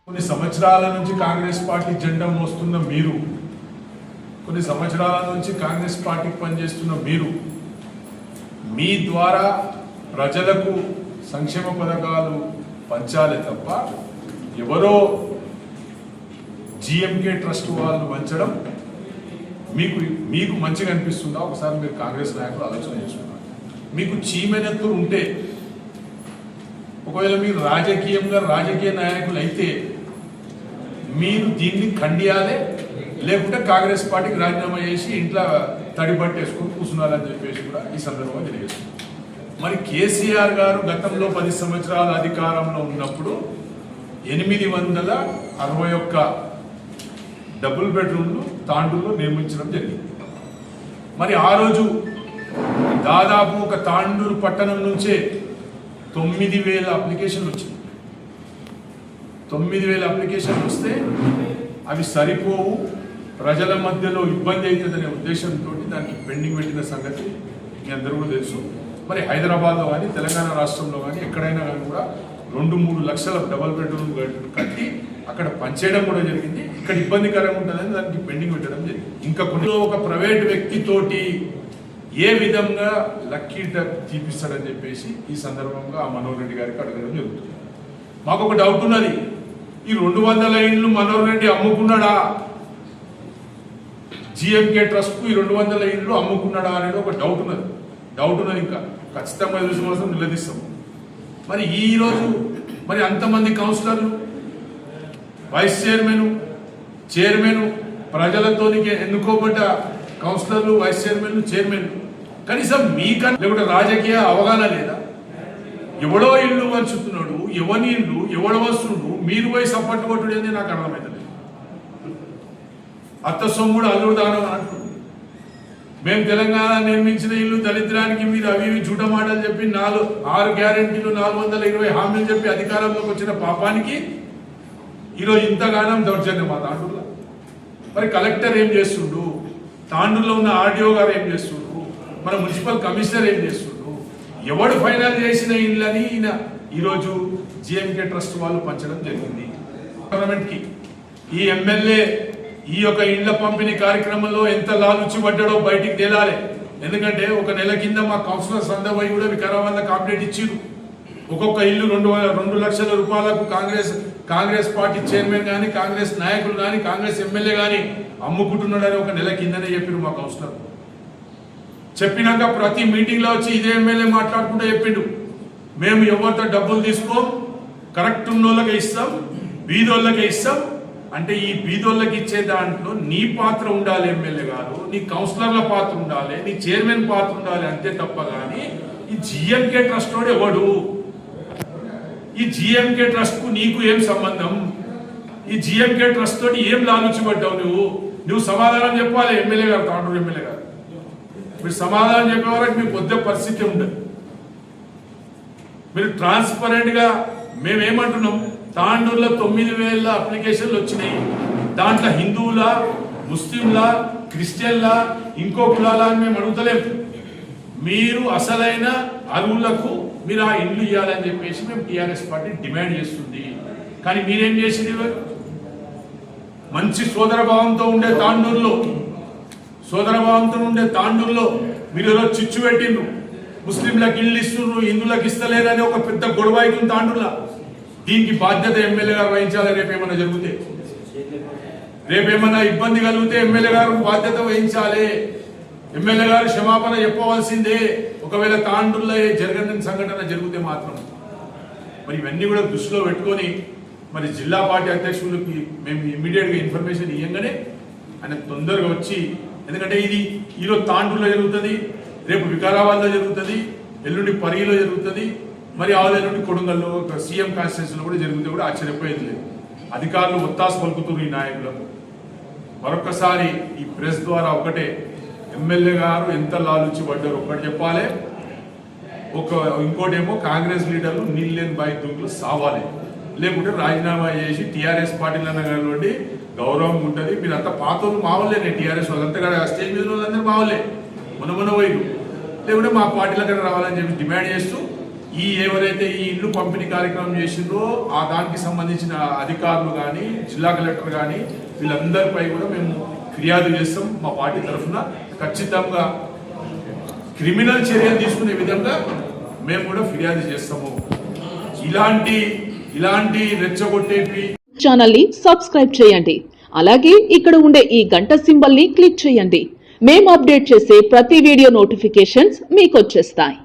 కొన్ని సంవత్సరాల నుంచి కాంగ్రెస్ పార్టీ జెండా మోస్తున్న మీరు, కొన్ని సంవత్సరాల నుంచి కాంగ్రెస్ పార్టీకి పనిచేస్తున్న మీరు, మీ ద్వారా ప్రజలకు సంక్షేమ పథకాలు పంచాలే తప్ప ఎవరో జిఎంకే ట్రస్ట్ వాళ్ళు పంచడం మీకు మంచిగా అనిపిస్తుందా? ఒకసారి మీరు కాంగ్రెస్ నాయకులు ఆలోచన చేసుకున్నారు. మీకు చీమెనెత్తులు ఉంటే, ఒకవేళ మీరు రాజకీయ నాయకులు అయితే మీరు దీన్ని ఖండియాలే, లేకుంటే కాంగ్రెస్ పార్టీకి రాజీనామా చేసి ఇంట్లో తడిబట్టేసుకొని కూర్చున్నారని చెప్పేసి కూడా ఈ సందర్భంగా తెలియజేస్తుంది. మరి కేసీఆర్ గారు గతంలో 10 సంవత్సరాల అధికారంలో ఉన్నప్పుడు 861 డబుల్ బెడ్రూమ్లు తాండూరులో నిర్మించడం జరిగింది. మరి ఆ రోజు దాదాపు ఒక తాండూరు పట్టణం నుంచే 9,000 అప్లికేషన్లు వచ్చింది. 9,000 అప్లికేషన్లు వస్తే అవి సరిపోవు, ప్రజల మధ్యలో ఇబ్బంది అవుతుందనే ఉద్దేశంతో దానికి పెండింగ్ పెట్టిన సంగతి మీ అందరూ కూడా తెలుసు. మరి హైదరాబాద్లో కానీ తెలంగాణ రాష్ట్రంలో కానీ ఎక్కడైనా కానీ కూడా 2-3 లక్షల డబల్ బెడ్రూమ్ కట్టి అక్కడ పనిచేయడం కూడా జరిగింది. ఇక్కడ ఇబ్బందికరంగా ఉంటుందని దానికి పెండింగ్ పెట్టడం జరిగింది. ఇంకా కొన్ని ఒక ప్రైవేట్ వ్యక్తితోటి ఏ విధంగా లక్కీ డబ్ తీపిస్తాడని చెప్పేసి ఈ సందర్భంగా ఆ మనోహర్ రెడ్డి గారికి అడగడం జరుగుతుంది. మాకు ఒక డౌట్ ఉన్నది, ఈ 200 ఇండ్లు మనోహర్ రెడ్డి అమ్ముకున్నాడా? జిఎంకే ట్రస్ట్కు ఈ 200 ఇండ్లు అమ్ముకున్నాడా అనేది ఒక డౌట్ ఉన్నది. ఇంకా ఖచ్చితంగా చూసిన కోసం నిలదీస్తాం. మరి ఈరోజు మరి అంతమంది కౌన్సిలర్లు, వైస్ చైర్మన్ ప్రజలతో ఎన్నుకోబడ్డ కౌన్సిలర్లు, వైస్ చైర్మన్ కనీసం మీకన్నా లేకుంటే రాజకీయ అవగాహన లేదా? ఎవడో ఇల్లు వంచుతున్నాడు, ఎవని ఇల్లు ఎవడో వస్తుడు, మీరు పోయి సపోర్ట్ కొట్టుడు అనేది నాకు అర్థమవుతుంది. అత్త సొమ్ముడు అల్లుడు దానం అంటుంది. మేము తెలంగాణ నిర్మించిన ఇల్లు దళిద్రానికి మీరు అవి జూట మాటలు చెప్పి 6 గ్యారెంటీలు 420 హామీలు చెప్పి అధికారంలోకి వచ్చిన పాపానికి ఈరోజు ఇంతగానం దౌర్జన్యం మా తాండూరులో. మరి కలెక్టర్ ఏం చేస్తుండు, తాండూరులో ఉన్న ఆర్డీఓ గారు ఏం చేస్తుండ్రు, మన మున్సిపల్ కమిషనర్ ఏం చేస్తుండ్రు, ఎవడు ఫైనల్ చేసిన ఇళ్ళని ఈరోజు జిఎంకే ట్రస్ట్ వాళ్ళు పంచడం జరిగింది. గవర్నమెంట్కి ఈ ఎమ్మెల్యే ఈ యొక్క ఇండ్ల పంపిణీ కార్యక్రమంలో ఎంత లాలుచి పడ్డాడో బయటికి తేలాలి. ఎందుకంటే ఒక నెల కింద మా కౌన్సిలర్స్ అందరూ పోయి కూడా వికారాబాద్లో కంప్లైంట్ ఇచ్చిరు. ఒక్కొక్క ఇల్లు 2 లక్షల రూపాయలకు కాంగ్రెస్ పార్టీ చైర్మన్ కానీ, కాంగ్రెస్ నాయకులు కానీ, కాంగ్రెస్ ఎమ్మెల్యే కానీ అమ్ముకుంటున్నాడని ఒక నెల కిందనే చెప్పారు మా కౌన్సిలర్. చెప్పినాక ప్రతి మీటింగ్లో వచ్చి ఇదే ఎమ్మెల్యే మాట్లాడుకుంటూ చెప్పిండు, మేము ఎవరితో డబ్బులు తీసుకోం, కరెక్ట్ ఉన్నోళ్ళకే ఇస్తాం, బీదోళ్ళకే ఇస్తాం. అంటే ఈ బీదోళ్ళకి ఇచ్చే దాంట్లో నీ పాత్ర ఉండాలి ఎమ్మెల్యే గారు, నీ కౌన్సిలర్ల పాత్ర ఉండాలి, నీ చైర్మన్ పాత్ర ఉండాలి అంతే తప్ప కానీ ఈ జిఎంకే ట్రస్ట్ వాడు ఎవడు? ఈ జిఎంకే ట్రస్ట్ కు నీకు ఏం సంబంధం? ఈ జిఎంకే ట్రస్ట్ తోటి ఏం లాలుచిపడ్డావు నువ్వు సమాధానం చెప్పాలి. ఎమ్మెల్యే గారు, తాండూరు ఎమ్మెల్యే గారు, మీరు సమాధానం చెప్పే వరకు మీకు వద్దే పరిస్థితి ఉండదు. మీరు ట్రాన్స్పరెంట్ గా మేమేమంటున్నాం, తాండూరులో 9,000 అప్లికేషన్లు వచ్చినాయి. దాంట్లో హిందువుల, ముస్లింల, క్రిస్టియన్ల, ఇంకో కులాల అని మేము అడుగుతలేము. మీరు అసలైన అరువులకు మీరు ఆ ఇండ్లు ఇవ్వాలని చెప్పేసి మేము టీఆర్ఎస్ పార్టీ డిమాండ్ చేస్తుంది. కానీ మీరేం చేసింది? మంచి సోదరభావంతో ఉండే తాండూరులో మీరు ఏదో చిచ్చు పెట్టిండ్రు, ముస్లింలకు ఇల్లు ఇస్తున్నారు, హిందువులకు ఇస్తలేరని ఒక పెద్ద గొడవ అవుతుంది తాండూరులో. దీనికి బాధ్యత ఎమ్మెల్యే గారు వహించాలి. రేపేమన్నా ఇబ్బంది కలిగితే ఎమ్మెల్యే గారు బాధ్యత వహించాలి. ఎమ్మెల్యే గారు క్షమాపణ చెప్పవలసిందే ఒకవేళ తాండూరులో జరగని సంఘటన జరిగితే మాత్రం. మరి ఇవన్నీ కూడా దృష్టిలో పెట్టుకొని మరి జిల్లా పార్టీ అధ్యక్షులకి మేము ఇమ్మీడియట్గా ఇన్ఫర్మేషన్ ఇవ్వగానే ఆయన తొందరగా వచ్చి, ఎందుకంటే ఇది ఈరోజు తాండూరులో జరుగుతుంది, రేపు వికారాబాద్లో జరుగుతుంది, ఎల్లుండి పరిగిలో జరుగుతుంది, మరి ఆవుల కొడుంగల్లో సీఎం కాన్స్టిట్యూన్సీలో కూడా జరిగితే కూడా ఆశ్చర్యపోయేది లేదు. అధికారులు ఒత్తాసు పలుకుతున్నారు ఈ నాయకులకు. మరొకసారి ఈ ప్రెస్ ద్వారా ఒకటే, ఎమ్మెల్యే గారు ఎంత లాలుచి పడ్డారు ఒకటి చెప్పాలి, ఇంకోటేమో కాంగ్రెస్ లీడర్లు నీళ్ళు లేని బాయి దుంకులు సావాలి, లేకుంటే రాజీనామా చేసి టీఆర్ఎస్ పార్టీలో కాబట్టి గౌరవం ఉంటుంది. మీరంతా పాతోళ్ళు మావలేనే, టీఆర్ఎస్ వాళ్ళంతా స్టేజ్ మీద వాళ్ళందరూ మావలే, మొన్న పోయి లేకుంటే మా పార్టీలో రావాలని చెప్పి డిమాండ్ చేస్తూ ఈ ఎవరైతే ఈ ఇల్లు పంపిణీ కార్యక్రమం చేసిందో ఆ దానికి సంబంధించిన అధికారులు కానీ జిల్లా కలెక్టర్ కానీ వీళ్ళందరిపై కూడా మేము ఫిర్యాదు చేస్తాం. మా పార్టీ తరఫున ఖచ్చితంగా క్రిమినల్ చర్యలు తీసుకునే విధంగా మేము కూడా ఫిర్యాదు చేస్తాము. ఇలాంటి రెచ్చగొట్టేవి ఛానల్ ని సబ్స్క్రైబ్ చేయండి. అలాగే ఇక్కడ ఉండే ఈ గంట సింబల్ ని క్లిక్ చేయండి. మేము అప్డేట్ చేసే ప్రతి వీడియో నోటిఫికేషన్స్ మీకు వచ్చేస్తాయి.